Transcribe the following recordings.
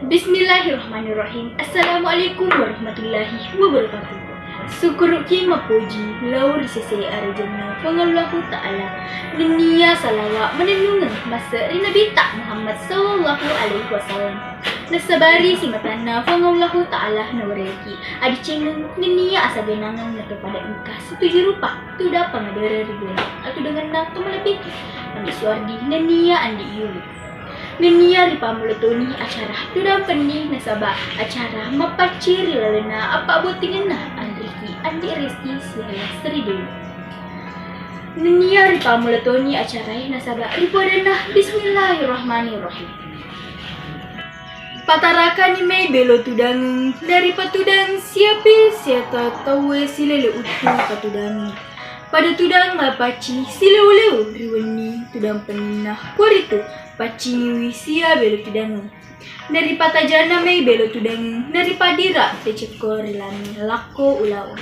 Bismillahirrahmanirrahim. Assalamualaikum warahmatullahi wabarakatuh. Syukuruki mapuji laur sese arjana pengallahu ta'ala dunia salawat menenungan masa Nabi tak Muhammad sallallahu alaihi wasallam. Nasabari si matana pengallahu ta'ala nawareki adi cengung dunia asa benangan kepada engkau setuju rupa tu dapat mengadara ribuan atau dengan nafsu melebiki andi suardi dunia andi yuli. Nenia ripa mulatoni acara tu dah pening nasabah acara mapaciri lalena apa botingena andi resti siaya seridu. Nenia ripa mulatoni acara nasabah ribuadana bismillahirrahmanirrahim. Patarakan ni belo tudang dari patudang siapa siapa tahu silele utu patudang. Pada tudang mapaci sileu-leu riwani tudang peninah kuritu paci wisia belo tudang. Dari patajana mai belo tudang dari padira pecekor lani lako ulau.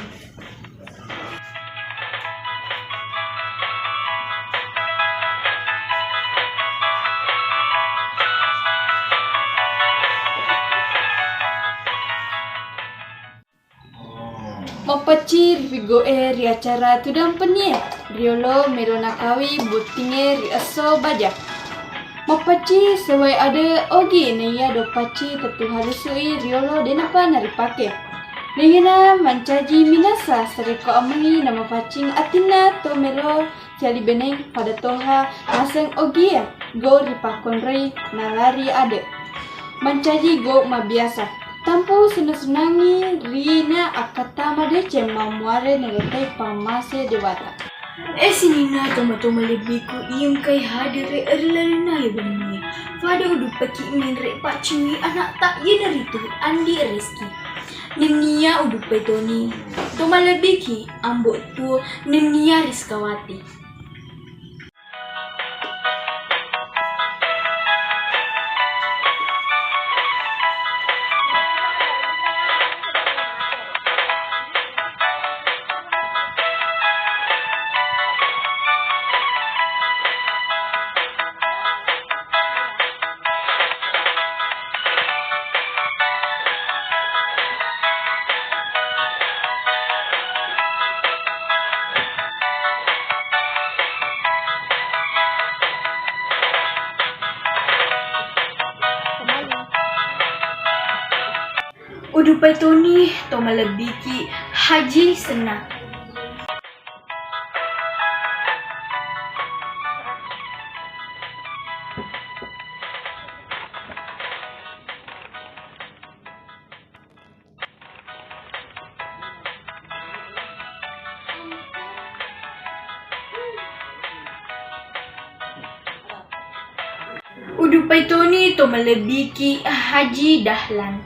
Mapacir vigo ri acara tudang penye riolo melonakawi butinge ri aso baja. Mapaci sewai ada ogi neya do paci tetu halusui riolo denapa nari pake. Neyana mancaji minasa sereko amangi nama pacing atina to melo cali beneng pada toha naseng ogi ya go ripakon rei nalari ada. Mancaji go mabiasa. Tampu senang-senangi rina akata made cema muare negetai pamase dewata. Sinina toma-toma lebiku iyong kay hadire erlalina ibangnya. Pada udu paki minre pacui anak tak ye dari tu andi reski. Nenia udu petoni toma lebiki ambok tu nenia riskawati. Udu petoni toma lebiki haji senang. Udu petoni toma lebiki haji dahlan.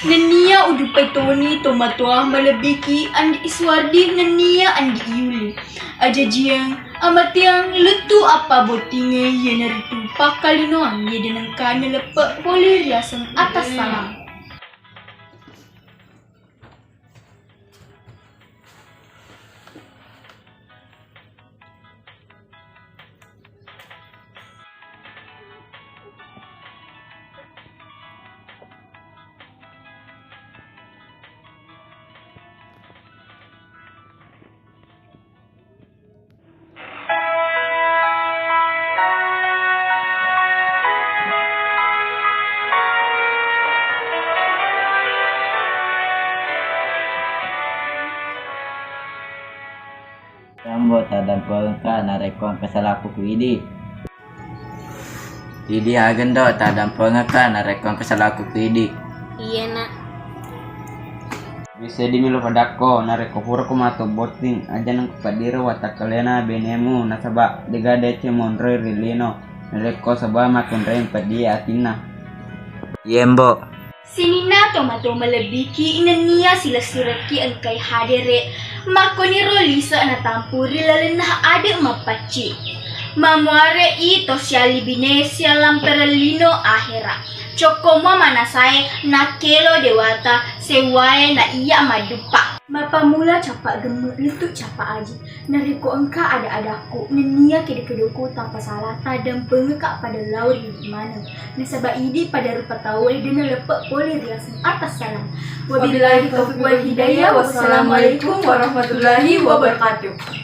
Nenia udu petoni tomatua melebiki andi iswardi nenia andi iuli. Aja jiang amatiang letu apa botinge ye naritu pakalinoang ye denengka nelepek boleh riaseng atas salam. Sambo tadang pengka narekong kesalaku kuidi. Idi agendo tadang pengka narekong kesalaku kuidi. Iya nak. Bisa dimilo padako nareko pura kumato boting aja nang kepadira watakalena benemu nasaba degade cemonre rilino nareko sabah makun rem padia atina. Yembo. Sinina toma-toma lebiki inania sila suraki angkai hadere makoni rolisa na tampuri lalenah ada mapaci. Mamuare I tosiali binesia lamperellino ahera. Coko mo manasai na kelo dewata sewae na iya madupa. Mapamula capa gemuk lituk capa aji. Nariko engka ada-adaku. Nenia kede-kedeku tanpa salah. Tadam pengekak pada laut di mana. Nasaba idi pada rupa tawai dan lepek poli riasan atas salam. Wabillahi taufiq wal hidayah. Wassalamualaikum warahmatullahi wabarakatuh.